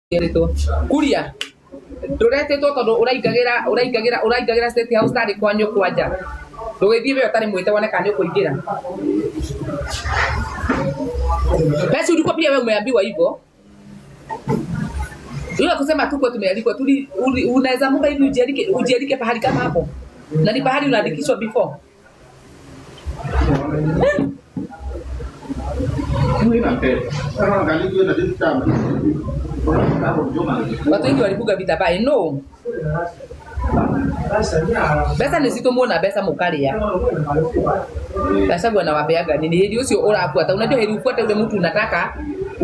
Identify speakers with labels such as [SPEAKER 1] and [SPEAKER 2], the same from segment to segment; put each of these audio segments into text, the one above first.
[SPEAKER 1] Yerito kuria nduretetwo tondu uraingagira state house tari kwanyu kwanja ndugithie we utari mwite wone kana ukuingira basi ulikuwa pia wewe umeambiwa hivyo yule kusema tuko tumealikwa unaweza munga hivi ujialike pahali kama hapo na ni pahali unaandikishwa before watu wengi walifuga vitabai no besa nisitomwona besa mukaria besa bwana wabeaga nini hili usio urafuata unajua hili ufuate ule mtu unataka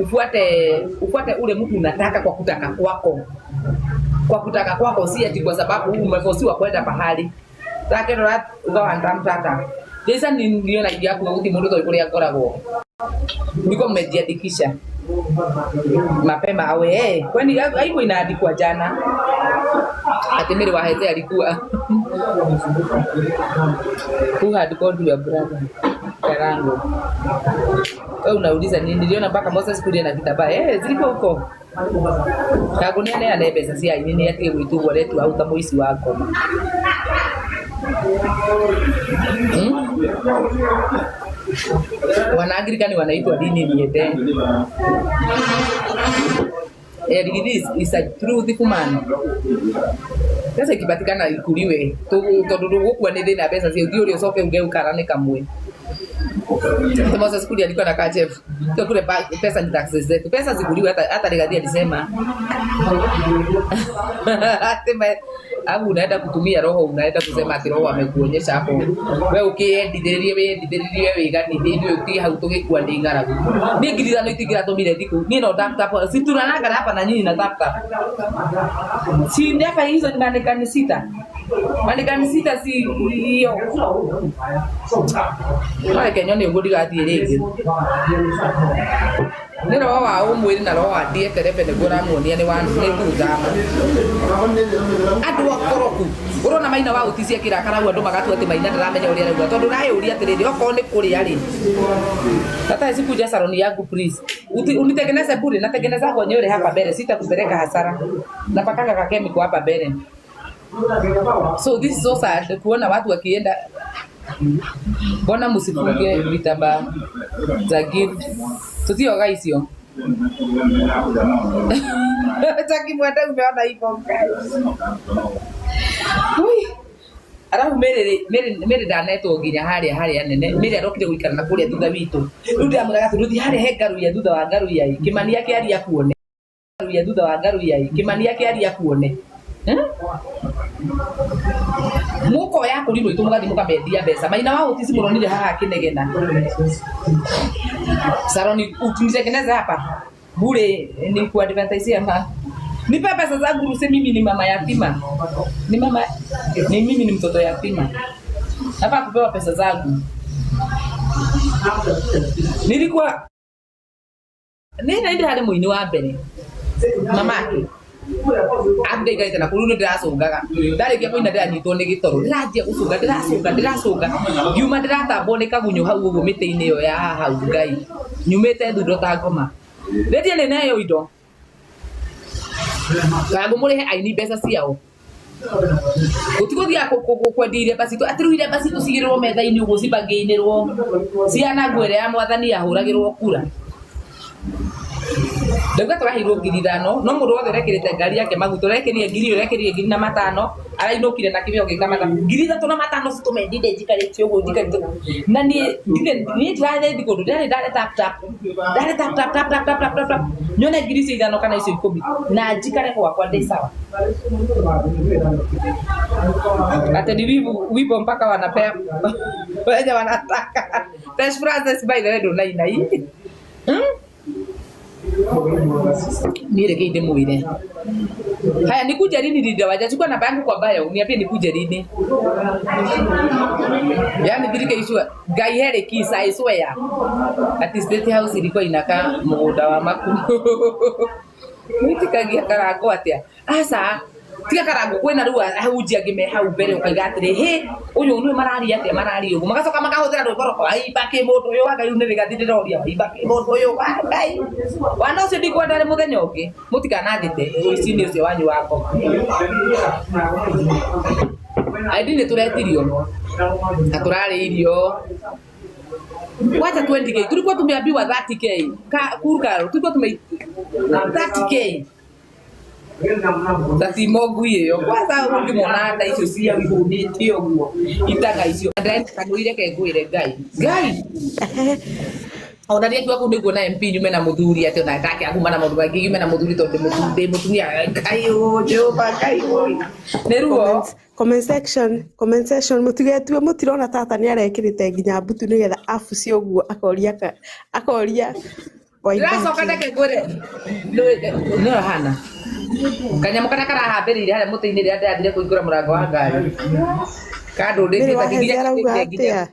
[SPEAKER 1] ufuate ule mtu unataka kwa kutaka kwako si ati kwa sababu umefosiwa kwenda pahali take ndo ugawa ndamtata Desa ndio na yako kuti mundu to ikuria koragwo ndiko mmejiandikisha mapema awe kwani haiko inaandikwa jana ati mimi wahete alikuwa who had called your brother Karango wewe unauliza nini niliona mpaka Moses kulia na kitaba zilipo huko kagunia ne ana pesa si nini yake uitu letu au tamoisi wako Wanaagirikani wanaitwa dini niete. This is a truthful man. Sasa ikipatikana ikuliwe. Tondu kwa nende na pesa sio ndio soke ungeuka ne kamwe. Kama skuli alikuwa na chef. Ndio kule pesa ni taxes zetu. Pesa zikuliwe hata Rigathi alisema. Au unaenda kutumia roho unaenda kusema ati roho amekuonyesha hapo wewe ukiendithiririe wigani ndio uti hautoke kwa ndingara ni ngirithano itigira tomire thiku ni no laptop si tunanaga hapa na nyinyi na laptop si ndio hapa hizo ni marekani sita si hiyo wale Kenya ni ngudi gathi rege ni roho wa umwiri na roho wa die terefe ne gora muonia ni wandu ni thutha andu akoroku urona maina wa utisia kirakara andu magatu ati maina ndaramenya uria rauga tondu nae uria atiriri oko ni kuria ri tata hizi kuja saloni yangu please unitengeneze bure natengeneza kwa nyore hapa mbele sitakupeleka hasara napakanga ka chemical hapa mbele so this is so sad kuona watu wakienda bona msifunge vitamba za gift tutio gaisio taki mwenda umeona hivyo ara mere daneto nginya haria nene mere arokire guikara na kuria thutha witu ndu amuraga tuthi haria hengaru ya thutha wa ngaru ya kimani yake ari akuone ya thutha wa ngaru ya kimani yake ari akuone muko yako lino itumugathi mukabendia mbeca maina wao tisi muronire haha kinegena saloni utunitengeneza hapa bure ni ku advertise hapa nipe pesa zangu useme mimi ni mama yatima ni mimi ni mtoto yatima hapa kupewa pesa zangu nilikuwa ndio hadi muini wa mbere mamake ande gaita na kulunu ndirasungaga ndari kia koina ndira nyitwo ni gitoro ndirajia gucunga ndirasunga yuma ndirataboneka gunyo hau uguo miti-ini yo ya hau ngai nyumite thundo ta ngoma redia ni nayo indo kago murihe aini mbeca ciao utiguthia kwendiire basi tu atiruire basi tucigirwo metha-ini uguo cibangiinirwo ciana ngwere ya mwathani yahuragirwo kura Daga twahirwo ngiri 5 no mundu wothe rekirite ngari yake maguto rekirie ngiri na matano arainukire na kibio gikamata ngiri 3 na matano citumendinde njikarite uguo njikarite na ni ndirathi kundu ndare tap nyone ngiri 5 kana icio 10 na njikare kwa ndai sawa ate ni wipo mpaka wanapea wewe wanataka test process by the way ndo nainai Mire kide muire. Haya nikuja lini dida wajachukua namba yangu kwa baya uniambie nikuja lini. Yaani bilike ishua gai here kisa iswea. At state house ilikuwa inakaa muda wa maku. Nitikagia karako atia. Asa tiga karango kwena riu ahunjia ngime hau mbere ukaiga atiri he uyu ni marari ate marari ugu magacoka makahuthira rwimbo aimba ki mundu uyu wa ngai ni gathithiroria aimba ki mundu uyu wa ngai wana ucio ndikwenda ri muthenya ungi mutikanathite uici-ini ucio wanyu wako aidi ni turetirio na turari irio wacha 20k tulikuwa tumeambiwa 30k kurukaro tulikuwa tume 30k Tati mogu iyo kwanza undi monanda icio cia wihunite uguo itaga icio ndani kanwire ke ngwire ngai ona ria kwa kuniguo na MP nyume na muthuri ati ona ndake aguma na mundu wangi nyume na muthuri tonde mutumia ngai o Jehova ngai o neruo
[SPEAKER 2] comment section mutigetue mutirona tata ni arekirite nginya mbutu nigetha afu cio guo akoria
[SPEAKER 1] Rasoka ndake ngwire no hana kanyamu kana karahambirire haria muti-ini ria ndathire kuingura murango wa ngari kando ndikite nginya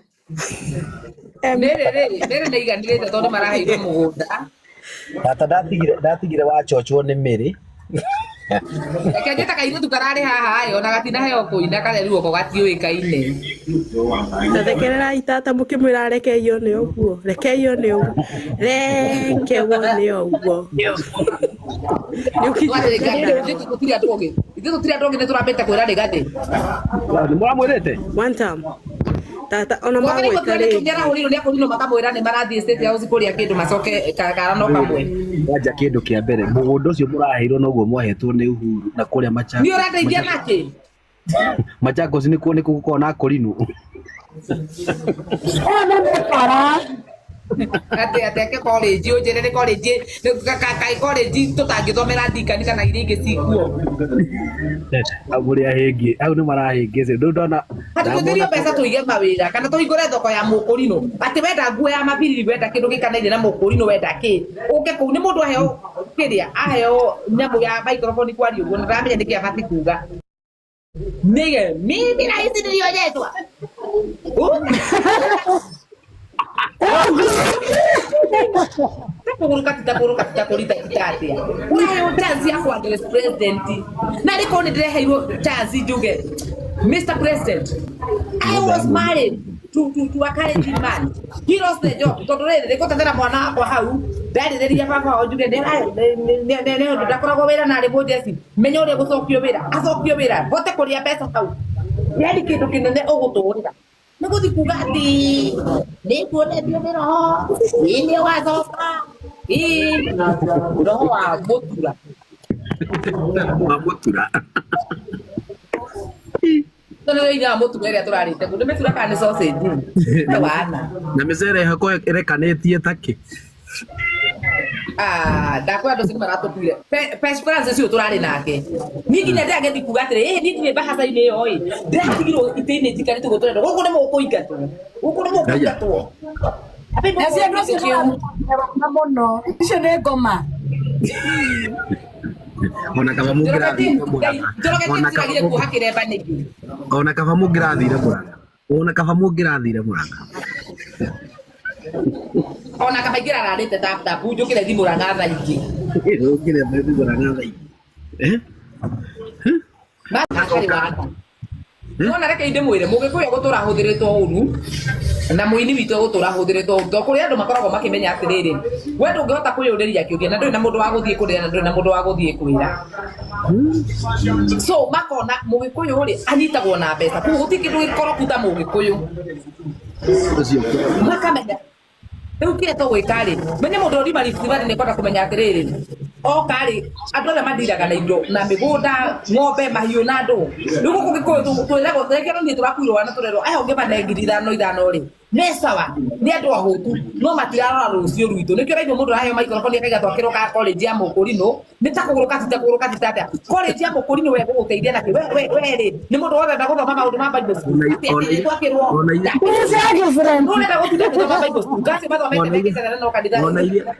[SPEAKER 1] Mere neiganirite tondu maraheirwo mugunda
[SPEAKER 3] tata ndatigire wachochwo ni Miri
[SPEAKER 1] eke njeta kairitu karari haha ona gatina heo kuina kare ruoko gatiuikaine
[SPEAKER 2] ndathekerera itata mukimwira rekeio ni uguo rekeio ni uguo rekewo ni uguo
[SPEAKER 1] Tutira droge ni turambete kwira rigati
[SPEAKER 3] ni muramwirite
[SPEAKER 2] one time tata ona magwika ri
[SPEAKER 1] ngera uriro ni akurino makamwira ni marathie state house kuria kindu macoke karano kamwe
[SPEAKER 3] wanja kindu kia mbere mugunda ucio muraheirwo noguo mwahetwo ni Uhuru na kuria Machakos
[SPEAKER 1] ni urateithia naki
[SPEAKER 3] Machakos ni kuo ni gukona akurino
[SPEAKER 1] ate college ujere college kai college tutangithomera ndikani kana iria ingi cikuo
[SPEAKER 3] aguri ahingi au ni marahingise ndona
[SPEAKER 1] hatukutherio pesa tuige mawira kana tuhingure thoko ya mukurino ati wenda nguo ya mabiriri wenda kindu gikanaire na mukurino wenda ki uke kuu ni mundu aheo kiria aheo nyamu ya microphone kwario guo ndamenya niki abati kuga nige mimi na hizi nilionyeshwa Takuruka kulita kitatia. Unayo chance ya kuwa president. Na liko ni direheirwo chance juge. Mr. President, I was married to a current man. He lost the job. Tondore reko tatera mwana wako hau. Ndarireria baba ojuge ne ndakoragwo wira na rebo jesi. Menyo ri gucokio wira. Acokio wira. Bote kuria pesa hau. Yari kindu kinene uguturira. Naguthi kuga ati ni kuonetio ni roho ini wacoka roho wa mutura tono ina mutura iria turarite kundu metura kana sausage wana
[SPEAKER 3] na micere hako irekanitie taki
[SPEAKER 1] ndakwa ndo sikuma ratopire pes France cio turari nake ni nginya ndiagethi kuga atiri ni ndire bahasa-ini yo ndatigirwo itini tikari tuguturendo guku ni mukuingatwo
[SPEAKER 4] Nacia ndo cio mamono icio ni ngoma
[SPEAKER 3] ona kava mungirathire ona kava mungirathire Murang'a
[SPEAKER 1] ona kaba igira rarite tap bujo kile thimu Murang'a tha ingi
[SPEAKER 3] kile thimu Murang'a tha ingi
[SPEAKER 1] bakari waka nona reke inde mwire mugikuyu gutura huthiritwo uru na muini witu gutura huthiritwo uru to kuri andu makoragwo makimenya atiriri we ndungihota kuyuriria kiugia na nduri na mundu wa guthie kuria na nduri na mundu wa guthie kwira so makona mugikuyu ri anyitagwo na mbeca kugu gutindu gikorokuta mugikuyu makamenya riu kire to gwikari menye mundu uri Rift Valley ni kwenda kumenya atiriri o kari andu aria mathiraga na indo na migunda ng'ombe mahiu na andu riu guku gikuyu twiragwo turekero ni turakuirwo na turerwo aya ungi manengiri ithano ri ni sawa ni andu ahutu no matirarora rucio rwitu nikio raigwo mundu araheo microphone akaiga twakirwo ka college ya Mukurino ni ta kuguruka titata college ya Mukurino we guguteithia na we ri ni mundu wothe ndaguthoma maundu ma Bible school twakirwo nurenda gutinda guthoma Bible school kasi mathomete mekicera no kanitha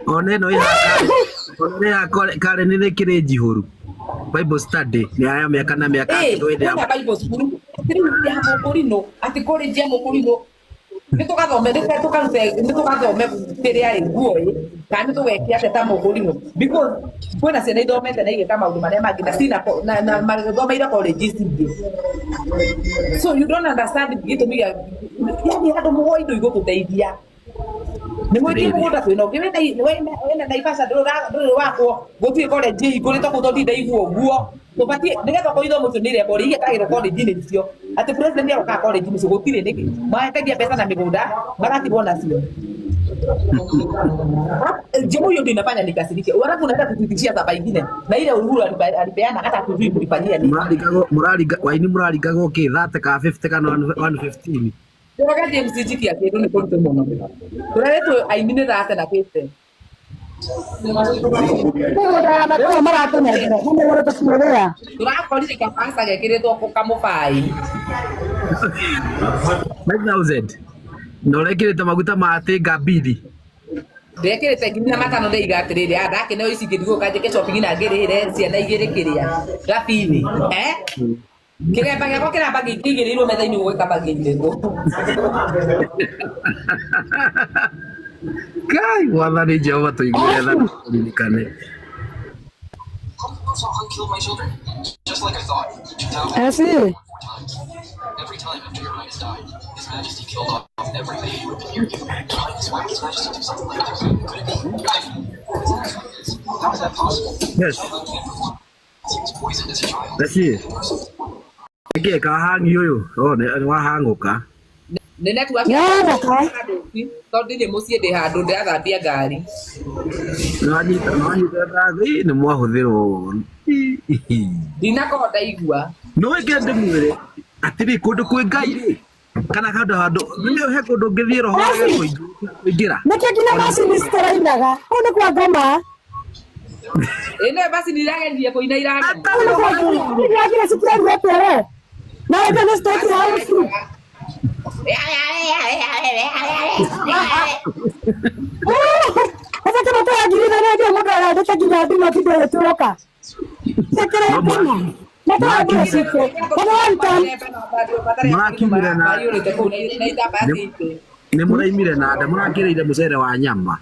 [SPEAKER 3] ona ino ya kare ni rekire njihuru Bible study ni aya miaka na miaka
[SPEAKER 1] Bible school ya Mukurino ati college ya Mukurino nä tå gathome nä tå gathome tä rä arä nguo kana nä tå gekia teta må hå rimå kwä na ciana ithomete na igä ka maå ndå marä a mangä na magäthomeire colleges ingä so you don't understand gä tå mi gä yani andå må indo igå tå teithia nä mwä kä må gå nda twä na å ngä wena Naivasha ndå rä wakwo gå tuä college hingå rä to gå tondinda iguo guo tå batiä nä getha ko ithomo cio nä irekwo rä igätagä rwo college-inä icio atä president arokaga college-inä cio gå tirä nä kä mahetagia mbeca na mä gå nda magatigwo nacio jambo hiyo ndio inafanya nikasirike. Walafu unaenda kututishia saba ingine na ile Uhuru alipeana hata tujui kulifanyia nini.
[SPEAKER 3] Murarigago okay 30 ka 50 ka 115.
[SPEAKER 1] Wakati MCG ya kwetu ni konto mono. Tunaletwa aimine dhate na pete. Tunakolile kapasa gekiretwo ko kamufai
[SPEAKER 3] 5000 no lekirete maguta mate ngabidi
[SPEAKER 1] ndekirite nginya matano nde igatirire andake no ici ngithigo kanje ke shopping na ngirire ciana igiri kiria gabithi kiremba giako kiramba ngigirirwo metha-ini gwika ngirego
[SPEAKER 3] kai wathani Jehova tuiguire tha ririkane
[SPEAKER 5] Every time after your highness died, His Majesty killed off every baby who had been near you. Why would His Majesty do something like this? Could it be? How is that possible?
[SPEAKER 3] Yes.
[SPEAKER 5] He was poisoned as a child.
[SPEAKER 3] That's it. Eke ka hangi uyu ni wahanguka
[SPEAKER 1] nene tu tondå ndä må ciä ndä handå ndä rathambia ngari
[SPEAKER 3] nä mwahuthirwo
[SPEAKER 1] ndinakåhota igua
[SPEAKER 3] no weke ndä mwä atä rä kå ndå kwä ngai rä kana handå handå he kå ndå ngä thiä roho kå ingä ra
[SPEAKER 2] nä kä nginya macini citarainaga hau nä kwa ngoma
[SPEAKER 1] ä no basi nä irageririe kå ina iragera
[SPEAKER 2] citirarugätere na ä nä citekiraå Asa kama toa ngiri na ndio mũndũ arandĩka nginya thimũ tindũ ĩtũroka. Sekere thimũ. Mata ngiri ciko. Kana wanta.
[SPEAKER 3] Mũrakimire na nĩ mũraimire na nda mũrakĩrĩire mũcere wa nyama.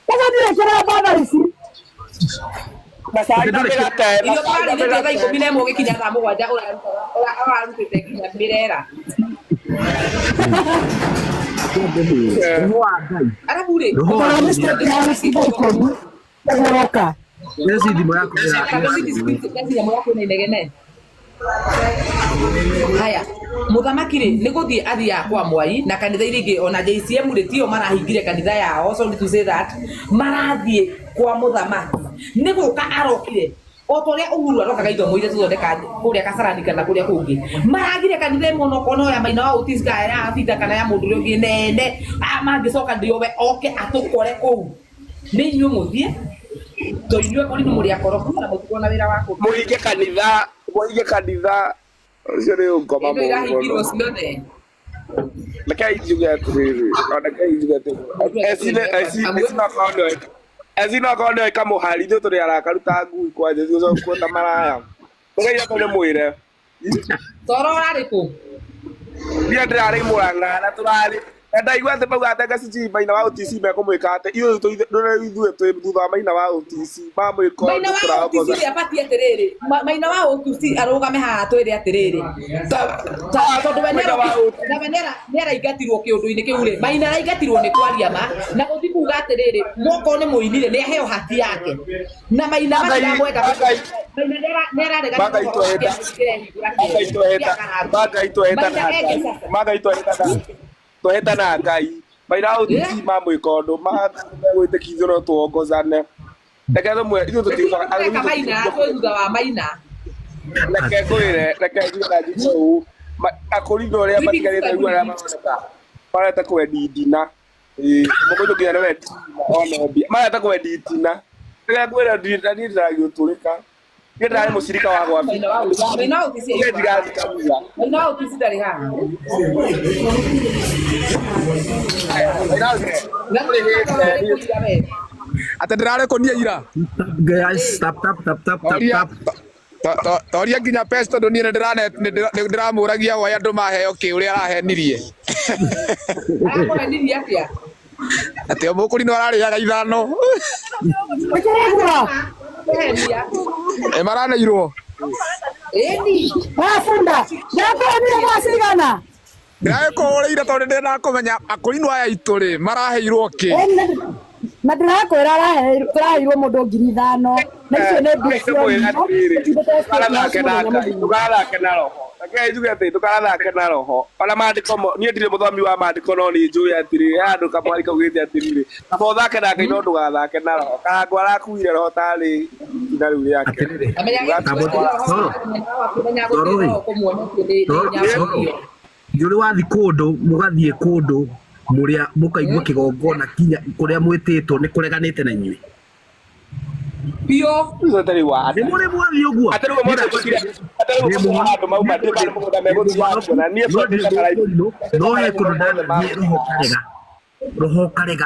[SPEAKER 2] Sasa ndirekera baba ici.
[SPEAKER 1] Iyo twari nĩ thaa ikũmi na ĩmwe gĩkinya thaa mũgwanja ũrarutĩte nginya mĩrera. Arabu rĩ
[SPEAKER 2] Roka.
[SPEAKER 3] Nesi thimũ yaku
[SPEAKER 1] yako na inegene. Haya muthamaki rĩ nĩ gũthiĩ athiaga kwa Mwai na kanitha iria ingĩ ona JCM rĩ tio marahingire kanitha yao so to say that marathiĩ kwa muthamaki nĩ gũka arokire o ta ũrĩa Uhuru arokaga ithomo iria tũthondeka kũrĩa Kasarani kana kũrĩa kũngĩ maragire kanitha ĩmwe onokorwo ya Maina wa Utiska ya Abitha kana ya mũndũ ũrĩa ũngĩ nene mangĩcoka ndĩowe oke atũkore kũu nĩ inyuĩ mũthiĩ to inyuĩ kũrĩ nĩ mũrĩ akoroku na mũtuko na wĩra wakũ
[SPEAKER 6] mũhinge kanitha ũcio nĩ ngoma mũno
[SPEAKER 1] irahingirwo ciothe
[SPEAKER 6] rekei njuge atĩrĩrĩ eci no akorwo nĩoĩ kamũhari ithuĩ tũrĩ arakaruta ngui kwa Jesũ ũcokuo ta maraya mũgeire tũrĩmwĩre
[SPEAKER 1] toro ũrarĩ kũ
[SPEAKER 6] niĩ ndĩrarĩ Mũrang'a na tũrarĩ ndaigua atĩ bauga atĩ Gaciji Maina wa OTC mekũmwĩka atĩ ithuĩ twĩ thutha wa Maina wa OTC mamwĩka
[SPEAKER 1] Maina wa OTC abatiĩ atĩrĩrĩ Maina wa OTC arũgame haha twĩre atĩrĩrĩ tondũ we nĩ araingatirwo kĩũndũ-inĩ kĩu rĩ Maina araingatirwo nĩ kwaria ma na gũthiĩ kuuga atĩrĩrĩ moko nĩ mũinire nĩ aheo haki yake na Maina matiramwenda
[SPEAKER 6] twahĩtana Ngai Maina wa OTC mamwĩka ũndũ magwĩtĩkithio no tuongozane reke tũmwe ithuĩ tũtiugaga
[SPEAKER 1] Maina twĩ thutha wa Maina
[SPEAKER 6] reke njuge na njĩkĩu akũringa ũrĩa matigarĩte rĩu arĩa marete kwendi itina mũkũjũ nginya nĩ wendi ona mbia marete kwendi itina reke ngwĩra niĩ ndĩragĩũtũrĩka niĩ ndĩrarĩ mũcirika wa gwabi
[SPEAKER 1] Maina wa OTC Maina wa OTC ndarĩ haha
[SPEAKER 6] atĩ ndĩrarĩkũnia ira
[SPEAKER 3] guys tap
[SPEAKER 6] toria nginya pes tondũ niĩ nĩ ndĩramũragia waya andũ maheo kĩ ũrĩa arahenirie
[SPEAKER 1] Arakũhendirie atĩa?
[SPEAKER 7] Ati omukuri no ararĩaga ithano.
[SPEAKER 1] Kũhenia.
[SPEAKER 7] Maraneirwo.
[SPEAKER 1] Ĩni.
[SPEAKER 4] Funda. Ndakũhenire macigana.
[SPEAKER 7] Ndĩrakũhũrĩire tondũ ndĩrenda kũmenya akũri no aya itũ rĩ maraheirwo kĩ.
[SPEAKER 4] Na ndĩrakwĩra tũraheirwo mũndũ 5,000. Na icio nĩ mbia
[SPEAKER 6] Tukathake na roho. Reke njuge atĩ tukathake na roho. Ona maandĩko niĩ ndirĩ mũthomi wa maandĩko no nĩ njũĩ atĩrĩrĩ handũ kamwari kaugĩte atĩrĩrĩ kaba ũthake na Ngai no ndũgathake na roho. Kahangu arakuire roho tarĩ itina rĩu rĩake.
[SPEAKER 3] Nĩ wathi kũndũ mũgathiĩ kũndũ mũrĩa mũkaigua kĩgongona kinya kũrĩa mwĩtĩtwo nĩ kũreganĩte na inyuĩ.
[SPEAKER 1] Bio.
[SPEAKER 6] Nĩ
[SPEAKER 3] mũrĩ mwathi ũguo. No he kũndũ ndathiĩ roho karega.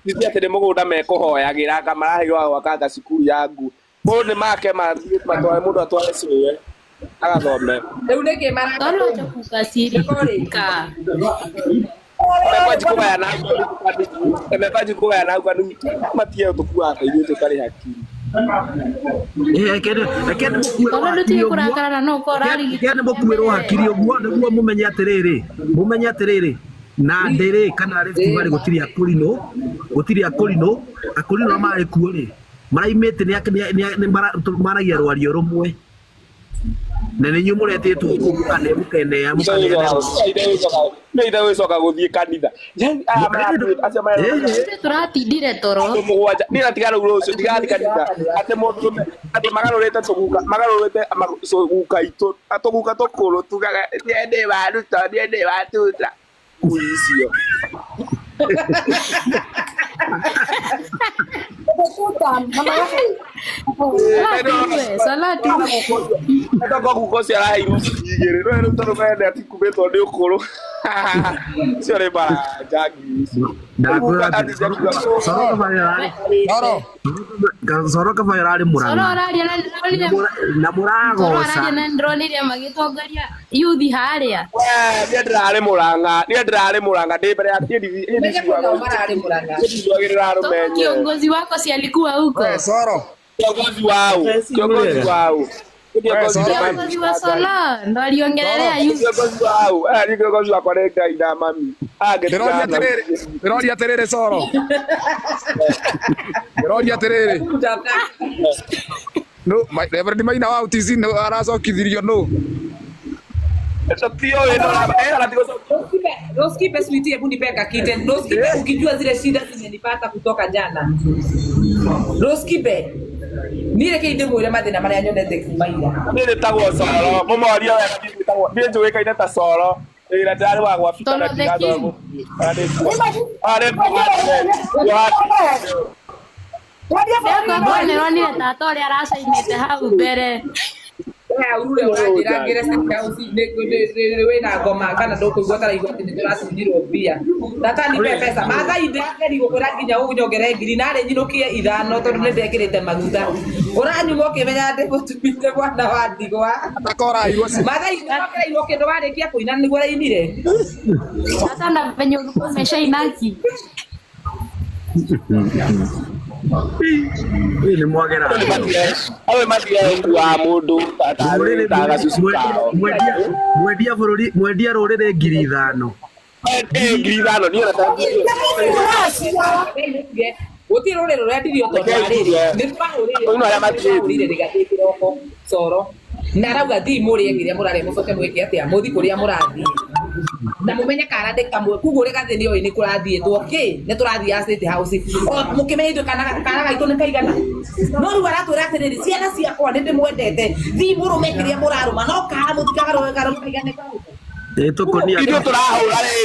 [SPEAKER 6] Nĩ atĩ nĩ mũgũnda mekũhoyagĩra anga maraheirwo gwaka cukuru ya ngu. Mũndũ nĩ make matwae mũndũ atware cũe agathome.
[SPEAKER 1] Rĩu nĩkĩ maraka
[SPEAKER 6] Mebaji kugaya na kwani matia tukua kaithu tukari hakiri.
[SPEAKER 3] Kene mũkuĩrwo hakiri ũguo nĩguo mũmenye atĩrĩrĩ na ndĩrĩ kana festival gũtirĩ akũrinũ marĩ kuo rĩ maraimĩte nĩ maragia rwario rũmwe na nĩ inyuĩ mũretĩtwo kũmũkane mũkenea
[SPEAKER 6] nĩ ida wĩcoka gũthiĩ kanitha
[SPEAKER 8] turatindire toro
[SPEAKER 6] nĩ natigana rũciũ tigathiĩ kanitha atĩ mũndũ atĩ magarũrĩte guka itũ atũguka tũkũrũ tugaga ndiende waruta ndiende watuta kuicio Ndako gukosi araheirwo igĩrĩ no rĩu tondũ mende atikũmĩtwo nĩ ũkũrũ cio nĩ bara njagi
[SPEAKER 3] Soro kaba yararĩ Murang'a na mũragoca
[SPEAKER 8] ndĩronire magĩtongoria yuthi harĩa
[SPEAKER 6] niĩ ndĩrarĩ Murang'a ndĩ mbere ya
[SPEAKER 8] kiongozi wako si alikuwa huko
[SPEAKER 6] kiongozi wao
[SPEAKER 8] kiongozi wa Solo ndo aliongelelea yuthi
[SPEAKER 6] kiongozi wako nĩ Ngai na mami
[SPEAKER 7] ndĩroria atĩrĩrĩ Soro ndĩroria atĩrĩrĩ no Reverend Maina wa UTC no aracokithirio no
[SPEAKER 1] Roskipe sweetie, hebu nipe kakite. Roskipe ukijua zile shida zimenipata kutoka jana. Roskipe. Nire kinde mwire mathina maria nyonete kumaira.
[SPEAKER 6] Nire tagwo Soro, mũmoria wega tagwo. Nĩ njũĩkaine ta Soro. Ĩra ndari wa gwabika na kigatho.
[SPEAKER 8] nĩronire tata ũrĩa aracainĩte hau mbere
[SPEAKER 1] Urure ũranjĩra ngĩre wĩna ngoma kana ndũkũigua taraigua atĩ nĩtũracindirwo mbia. Tata nipe pesa. Mathai ndĩrakeri gũkwĩra nginya ũnyongere ngiri narĩ nyinũkie 5 tondũ nĩndekĩrĩte maguta. Ũranyuma ũkĩmenya atĩ gũtumĩte mwana wa ndigwa. Mathai ndĩrakĩreirwo kĩndũ warĩkia kũina nĩguo rainire.
[SPEAKER 8] tata na venye ulikuwa umeshainaki
[SPEAKER 3] nĩ mwagera
[SPEAKER 6] awe mathia wa mũndũ
[SPEAKER 3] mwendia rũrĩrĩ 5,000
[SPEAKER 6] ngiri 5 niĩ
[SPEAKER 1] Gũtirĩ rũrĩrĩ rũrendirio tondũ wa rĩrĩ nĩ tũrahũrĩire rĩgathiĩ kĩroko Soro na arauga thiĩ mũrĩe kĩrĩa mũrarĩa mũcoke mwĩke atĩa mũthi kũrĩa mũrathiĩ na mũmenye kana kamwe kuguo rĩgathĩ nĩ kũrathiĩtwo nĩ tũrathiĩ State House mũkĩmenye indo kana gaitũ nĩ kaigana no rĩu aratwĩra atĩrĩrĩ ciana ciakwa nĩ ndĩmwendete thiĩ mũrũme kĩrĩa mũrarũma no kana mũtikagarũrũka kaigane
[SPEAKER 3] tũkonia
[SPEAKER 6] ithuĩ tũrahũra rĩ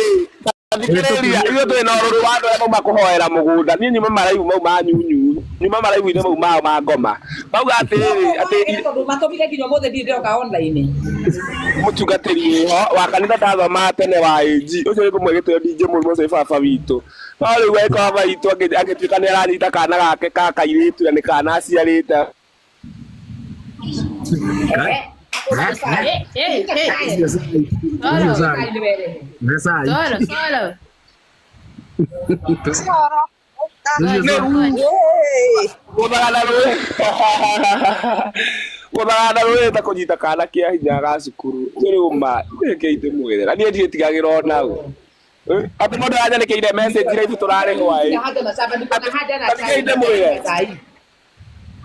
[SPEAKER 6] ithuĩ twĩna ũrũrũ wa andũ arĩa mauma kũhoera mũgũnda niĩ nyuma maraihu mau ma nyunyu nyuma maraihu-inĩ mau mao ma ngoma mauga atĩrĩrĩ
[SPEAKER 1] matũmire nginya ũmũthĩ ndirĩ ndoka online
[SPEAKER 6] mũtungatĩri wĩho wa kanitha ndathomaga tene wa AG ũcio nĩ kũmwe gĩtĩo DJ mũrũme ũcio baba witũ no rĩu eka baba witũ agĩtuĩka nĩ aranyita kana gake ka kairĩtu na nĩ kana aciarĩte Gũthagana rũĩ ta kũnyita kana kĩa hinya ga cukuru rĩu ma ĩkĩite mwĩrĩ na niĩ ndirĩ tigagĩra ona ũ atĩ mũndũ aranyandĩkĩire message ira ibu tũrarĩ hwaĩ atigĩite mwĩrĩ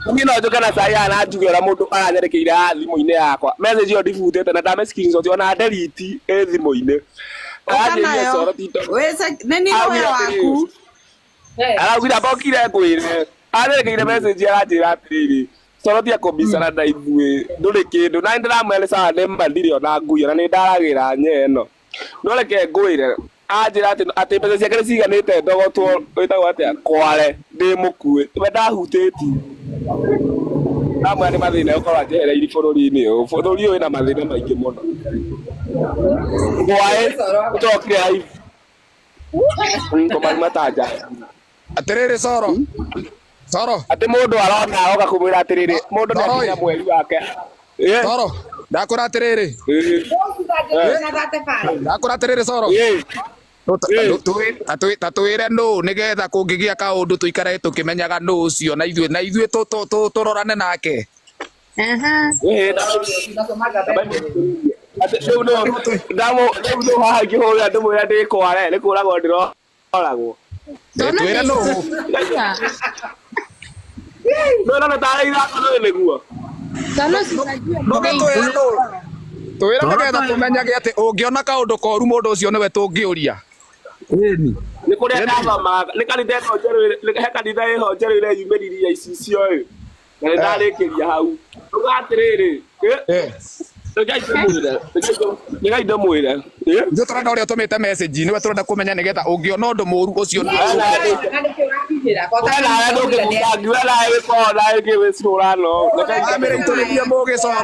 [SPEAKER 6] niĩ no njoke na cai haha na njuge ũrĩa mũndũ aranyandĩkĩire haha thimũ-inĩ yakwa message ĩyo ndibutĩte na ndame screenshot ona delete ĩ thimũ-inĩ araugire ambokire ngwĩre anyandĩkĩire message aranjĩra atĩrĩrĩ Soroti ya kũmbicana na ithuĩ ndũrĩ kĩndũ na nĩndĩramwĩra sawa nĩma ndirĩ ona nguo na nĩndaragĩra nyeno no reke ngwĩre anjĩra atĩ mbeca ciake nĩciganĩte ndogotwo wĩtagwo atĩa kware ndĩmũkue we ndahutĩtie amwe nĩ mathĩna ũkorwo anjehereire bũrũri-inĩ ũyũ bũrũri ũyũ wĩna mathĩna maingĩ mũno kwaĩ ũtokire live tũmarima ta nja
[SPEAKER 7] Atĩrĩrĩ Soro
[SPEAKER 6] atĩ mũndũ arona oka kũmwĩra atĩrĩrĩ mũndũ nĩakinya mweri wake
[SPEAKER 7] Soro ndakwĩra atĩrĩrĩ Soro tatwĩre nũ nĩgetha kũngĩgĩa kaũndũ tũikare tũkĩmenyaga nũ ũcio na ithuĩ tũrorane nake
[SPEAKER 6] rĩu no haha ingĩhũrĩra ndĩmwĩra ndĩkware nĩ kũragwo ndĩroragwo
[SPEAKER 7] twĩre nũ
[SPEAKER 6] no tarĩ ithako nĩ nĩguo
[SPEAKER 7] twĩre nĩgetha tũmenyage atĩ ũngĩona kaũndũ koru mũndũ ũcio nĩwe tũngĩũria
[SPEAKER 6] nĩ kũrĩa ndathomaga nĩ kanitha ĩno njerũ he kanitha ĩho njerũ ireyumĩririe icicio ĩ na nĩndarĩkĩria hau uga atĩrĩrĩ nĩgai ndĩmwĩre
[SPEAKER 7] ithuĩ tũrenda ũrĩa ũtũmĩte message nĩwe tũrenda kũmenya nĩgetha ũngĩona ũndũ mũru ũcio
[SPEAKER 6] nawe ndũngĩmũtangiwe nawe gĩkorwo nawe gĩwĩcũra no
[SPEAKER 7] amĩrĩitũrĩrie mũgĩcoro